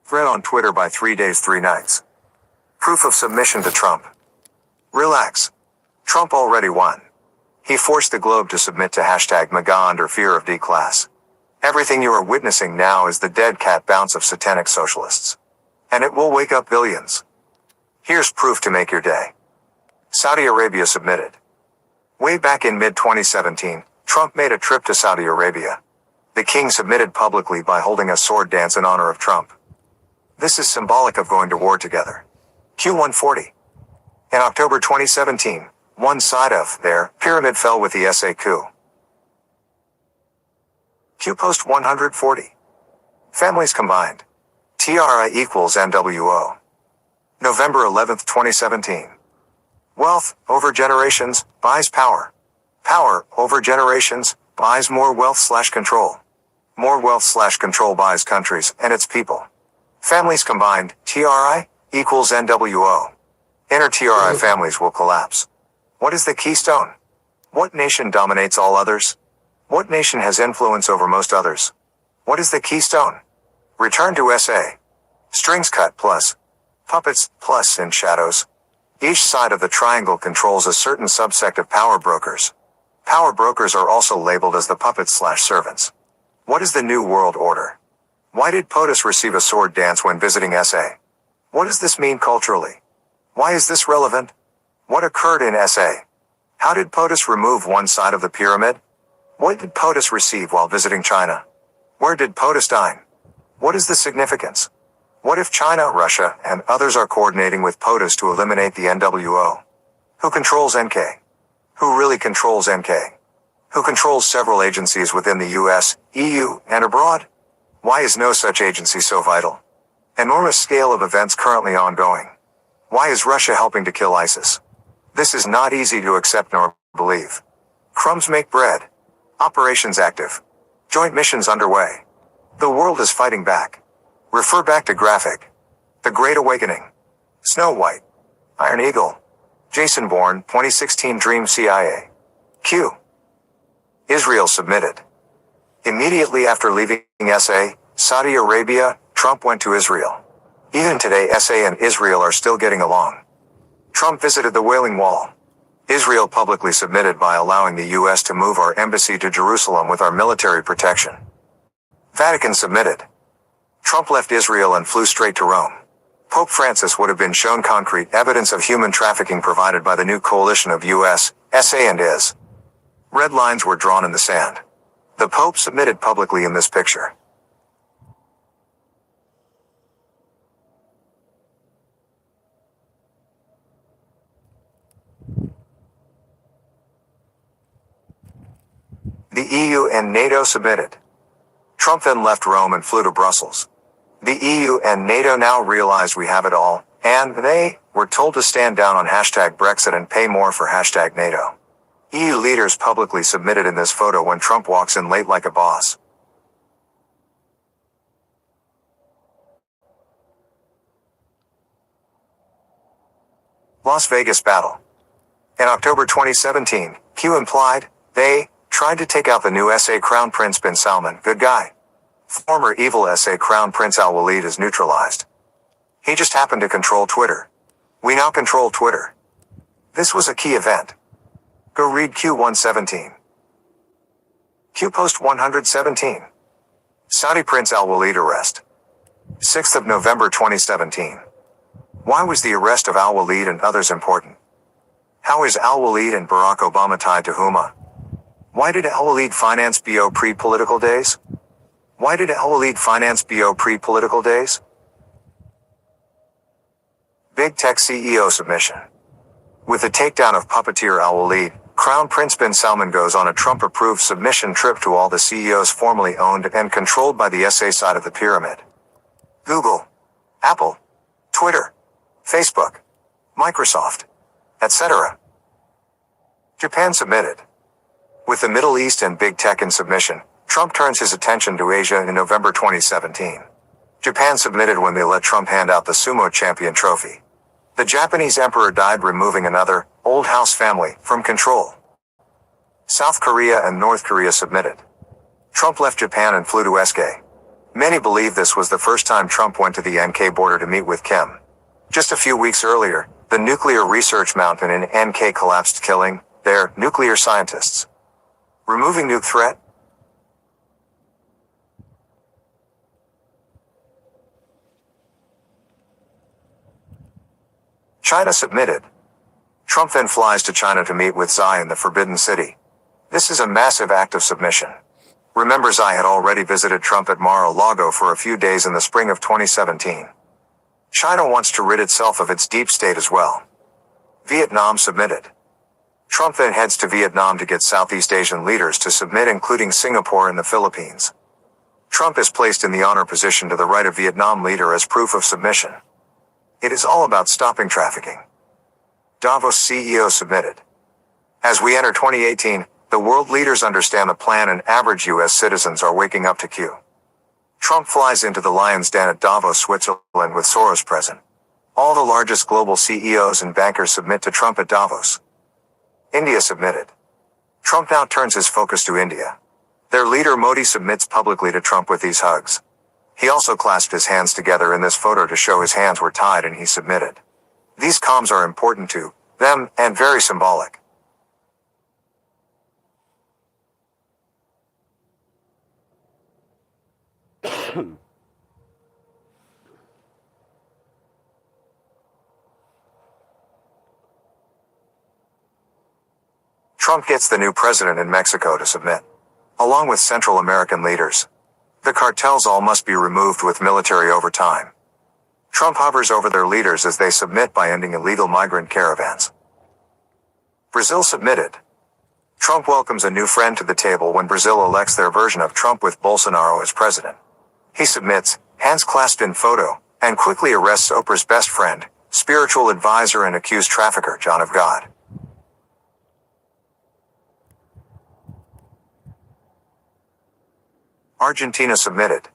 Thread on Twitter by 3 days 3 nights. Proof of submission to Trump. Relax. Trump already won. He forced the globe to submit to hashtag MAGA under fear of D-class. Everything you are witnessing now is the dead cat bounce of satanic socialists. And it will wake up billions. Here's proof to make your day. Saudi Arabia submitted. Way back in mid-2017, Trump made a trip to Saudi Arabia. The king submitted publicly by holding a sword dance in honor of Trump. This is symbolic of going to war together. Q140. In October 2017, one side of their pyramid fell with the SA coup. Q post 140. Families combined. TRI equals NWO. November 11, 2017. Wealth, over generations, buys power. Power, over generations, buys more wealth/control. More wealth/control buys countries and its people. Families combined, TRI, equals NWO. Inner TRI families will collapse. What is the keystone? What nation dominates all others? What nation has influence over most others? What is the keystone? Return to SA. Strings cut plus. Puppets plus in shadows. Each side of the triangle controls a certain subsect of power brokers. Power brokers are also labeled as the puppets/servants. What is the New World Order? Why did POTUS receive a sword dance when visiting SA? What does this mean culturally? Why is this relevant? What occurred in SA? How did POTUS remove one side of the pyramid? What did POTUS receive while visiting China? Where did POTUS dine? What is the significance? What if China, Russia, and others are coordinating with POTUS to eliminate the NWO? Who controls NK? Who really controls NK? Who controls several agencies within the US, EU, and abroad? Why is no such agency so vital? Enormous scale of events currently ongoing. Why is Russia helping to kill ISIS? This is not easy to accept nor believe. Crumbs make bread. Operations active. Joint missions underway. The world is fighting back. Refer back to graphic. The Great Awakening. Snow White. Iron Eagle. Jason Bourne, 2016 Dream CIA. Q. Israel submitted. Immediately after leaving SA, Saudi Arabia, Trump went to Israel. Even today SA and Israel are still getting along. Trump visited the Wailing Wall. Israel publicly submitted by allowing the US to move our embassy to Jerusalem with our military protection. Vatican submitted. Trump left Israel and flew straight to Rome. Pope Francis would have been shown concrete evidence of human trafficking provided by the new coalition of US, SA and IS. Red lines were drawn in the sand. The Pope submitted publicly in this picture. The EU and NATO submitted. Trump then left Rome and flew to Brussels. The EU and NATO now realize we have it all, and they were told to stand down on hashtag Brexit and pay more for hashtag NATO. EU leaders publicly submitted in this photo when Trump walks in late like a boss. Las Vegas battle. In October 2017, Q implied, they tried to take out the new SA Crown Prince bin Salman, good guy. Former evil SA Crown Prince Al-Walid is neutralized. He just happened to control Twitter. We now control Twitter. This was a key event. Go read Q117. Q post 117. Saudi Prince Al-Walid arrest. 6th of November 2017. Why was the arrest of Al-Walid and others important? How is Al-Walid and Barack Obama tied to Huma? Why did Al-Walid finance BO pre-political days? Why did Al-Walid finance BO pre-political days? Big Tech CEO submission. With the takedown of puppeteer Al-Walid, Crown Prince bin Salman goes on a Trump-approved submission trip to all the CEOs formerly owned and controlled by the SA side of the pyramid. Google, Apple, Twitter, Facebook, Microsoft, etc. Japan submitted. With the Middle East and Big Tech in submission, Trump turns his attention to Asia in November 2017. Japan submitted when they let Trump hand out the sumo champion trophy. The Japanese emperor died, removing another, old house family, from control. South Korea and North Korea submitted. Trump left Japan and flew to SK. Many believe this was the first time Trump went to the NK border to meet with Kim. Just a few weeks earlier, the nuclear research mountain in NK collapsed, killing their nuclear scientists. Removing nuke threat? China submitted. Trump then flies to China to meet with Xi in the Forbidden City. This is a massive act of submission. Remember, Xi had already visited Trump at Mar-a-Lago for a few days in the spring of 2017. China wants to rid itself of its deep state as well. Vietnam submitted. Trump then heads to Vietnam to get Southeast Asian leaders to submit, including Singapore and the Philippines. Trump is placed in the honor position to the right of Vietnam leader as proof of submission. It is all about stopping trafficking. Davos CEO submitted. As we enter 2018, the world leaders understand the plan and average US citizens are waking up to Q. Trump flies into the Lion's Den at Davos, Switzerland with Soros present. All the largest global CEOs and bankers submit to Trump at Davos. India submitted. Trump now turns his focus to India. Their leader Modi submits publicly to Trump with these hugs. He also clasped his hands together in this photo to show his hands were tied, and he submitted. These comms are important to them and very symbolic. Trump gets the new president in Mexico to submit. Along with Central American leaders. The cartels all must be removed with military overtime. Trump hovers over their leaders as they submit by ending illegal migrant caravans. Brazil submitted. Trump welcomes a new friend to the table when Brazil elects their version of Trump with Bolsonaro as president. He submits, hands clasped in photo, and quickly arrests Oprah's best friend, spiritual advisor and accused trafficker John of God. Argentina submitted.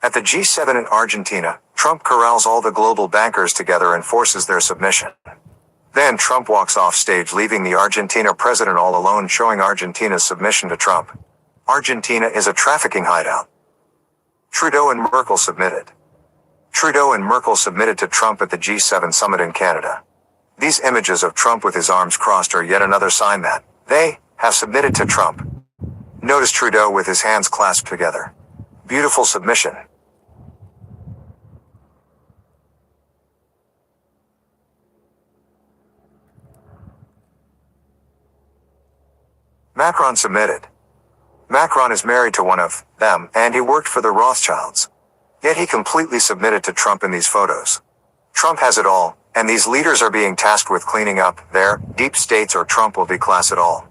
At the G7 in Argentina, Trump corrals all the global bankers together and forces their submission. Then Trump walks off stage, leaving the Argentina president all alone, showing Argentina's submission to Trump. Argentina is a trafficking hideout. Trudeau and Merkel submitted. Trudeau and Merkel submitted to Trump at the G7 summit in Canada. These images of Trump with his arms crossed are yet another sign that they have submitted to Trump. Notice Trudeau with his hands clasped together. Beautiful submission. Macron submitted. Macron is married to one of them, and he worked for the Rothschilds. Yet he completely submitted to Trump in these photos. Trump has it all, and these leaders are being tasked with cleaning up their deep states, or Trump will declass it all.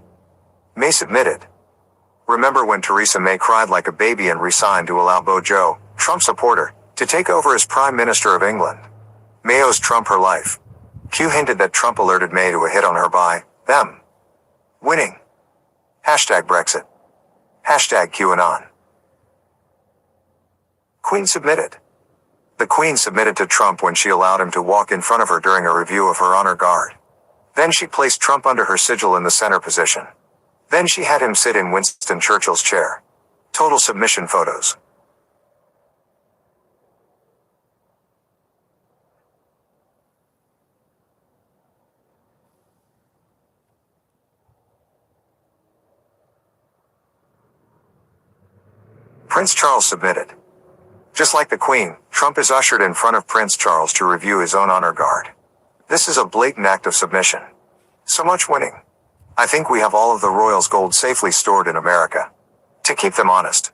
May submitted. Remember when Theresa May cried like a baby and resigned to allow Bojo, Trump supporter, to take over as Prime Minister of England? May owes Trump her life. Q hinted that Trump alerted May to a hit on her by them winning. Hashtag Brexit. Hashtag QAnon. Queen submitted. The Queen submitted to Trump when she allowed him to walk in front of her during a review of her honor guard. Then she placed Trump under her sigil in the center position. Then she had him sit in Winston Churchill's chair. Total submission photos. Prince Charles submitted. Just like the Queen, Trump is ushered in front of Prince Charles to review his own honor guard. This is a blatant act of submission. So much winning. I think we have all of the royals' gold safely stored in America. To keep them honest.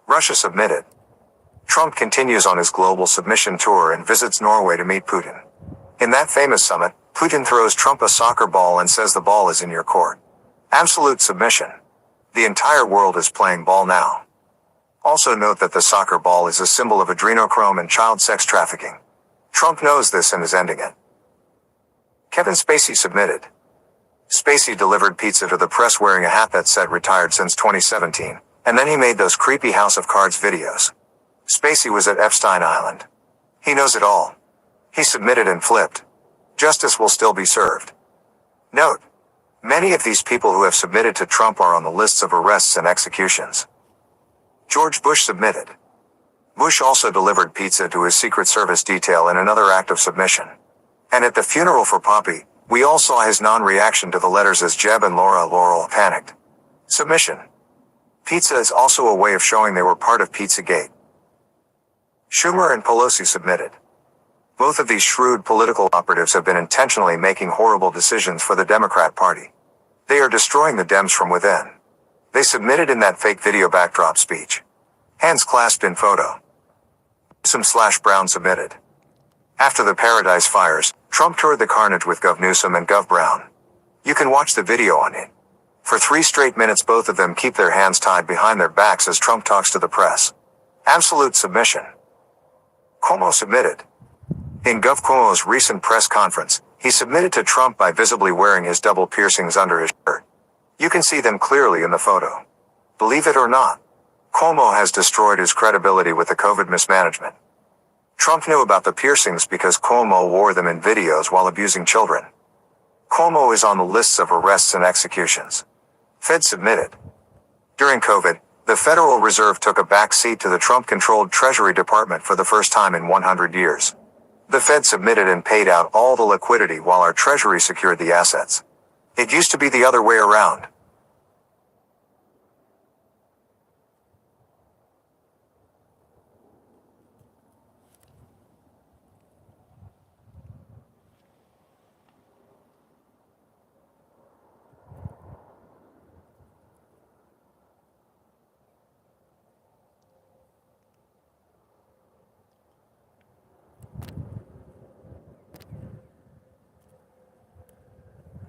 Russia submitted. Trump continues on his global submission tour and visits Norway to meet Putin. In that famous summit, Putin throws Trump a soccer ball and says the ball is in your court. Absolute submission. The entire world is playing ball now. Also note that the soccer ball is a symbol of adrenochrome and child sex trafficking. Trump knows this and is ending it. Kevin Spacey submitted. Spacey delivered pizza to the press wearing a hat that said retired since 2017, and then he made those creepy House of Cards videos. Spacey was at Epstein Island. He knows it all. He submitted and flipped. Justice will still be served. Note: many of these people who have submitted to Trump are on the lists of arrests and executions. George Bush submitted. Bush also delivered pizza to his Secret Service detail in another act of submission. And at the funeral for Poppy, we all saw his non-reaction to the letters as Jeb and Laurel panicked. Submission. Pizza is also a way of showing they were part of Pizzagate. Schumer and Pelosi submitted. Both of these shrewd political operatives have been intentionally making horrible decisions for the Democrat Party. They are destroying the Dems from within. They submitted in that fake video backdrop speech. Hands clasped in photo. Newsom/Brown submitted. After the Paradise fires, Trump toured the carnage with Gov Newsom and Gov Brown. You can watch the video on it. For 3 straight minutes both of them keep their hands tied behind their backs as Trump talks to the press. Absolute submission. Cuomo submitted. In Gov Cuomo's recent press conference, he submitted to Trump by visibly wearing his double piercings under his shirt. You can see them clearly in the photo. Believe it or not, Cuomo has destroyed his credibility with the COVID mismanagement. Trump knew about the piercings because Cuomo wore them in videos while abusing children. Cuomo is on the lists of arrests and executions. Fed submitted. During COVID, the Federal Reserve took a back seat to the Trump-controlled Treasury Department for the first time in 100 years. The Fed submitted and paid out all the liquidity while our Treasury secured the assets. It used to be the other way around.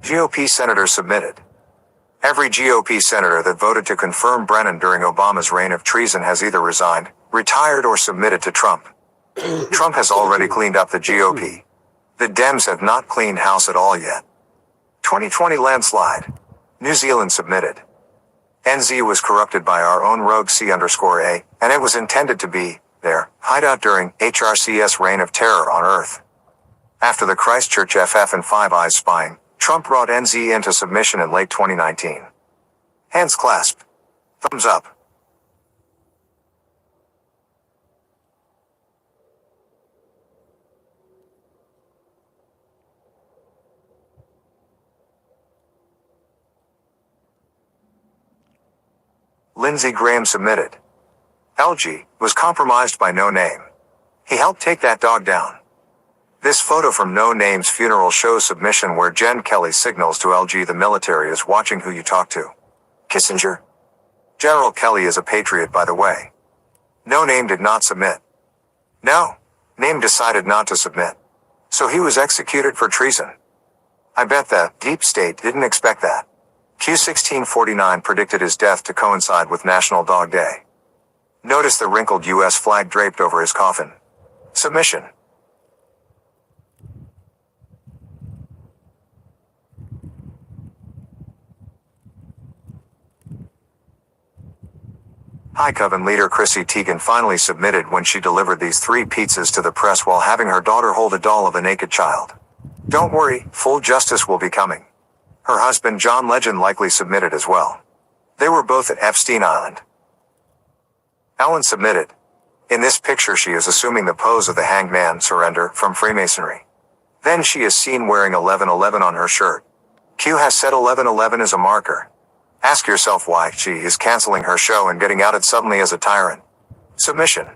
GOP senator submitted. Every GOP senator that voted to confirm Brennan during Obama's reign of treason has either resigned, retired, or submitted to Trump. Trump has already cleaned up the GOP. The Dems have not cleaned house at all yet. 2020 landslide. New Zealand submitted. NZ was corrupted by our own rogue C_A, and it was intended to be their hideout during HRCS reign of terror on Earth. After the Christchurch FF and Five Eyes spying, Trump brought NZ into submission in late 2019. Hands clasped. Thumbs up. Lindsey Graham submitted. LG was compromised by No Name. He helped take that dog down. This photo from No Name's funeral shows submission where Jen Kelly signals to LG the military is watching who you talk to. Kissinger? General Kelly is a patriot, by the way. No Name did not submit. No Name decided not to submit. So he was executed for treason. I bet the deep state didn't expect that. Q1649 predicted his death to coincide with National Dog Day. Notice the wrinkled U.S. flag draped over his coffin. Submission. High Coven leader Chrissy Teigen finally submitted when she delivered these 3 pizzas to the press while having her daughter hold a doll of a naked child. Don't worry, full justice will be coming. Her husband John Legend likely submitted as well. They were both at Epstein Island. Ellen submitted. In this picture she is assuming the pose of the hanged man surrender from Freemasonry. Then she is seen wearing 1111 on her shirt. Q has said 1111 is a marker. Ask yourself why she is canceling her show and getting outed suddenly as a tyrant. Submission.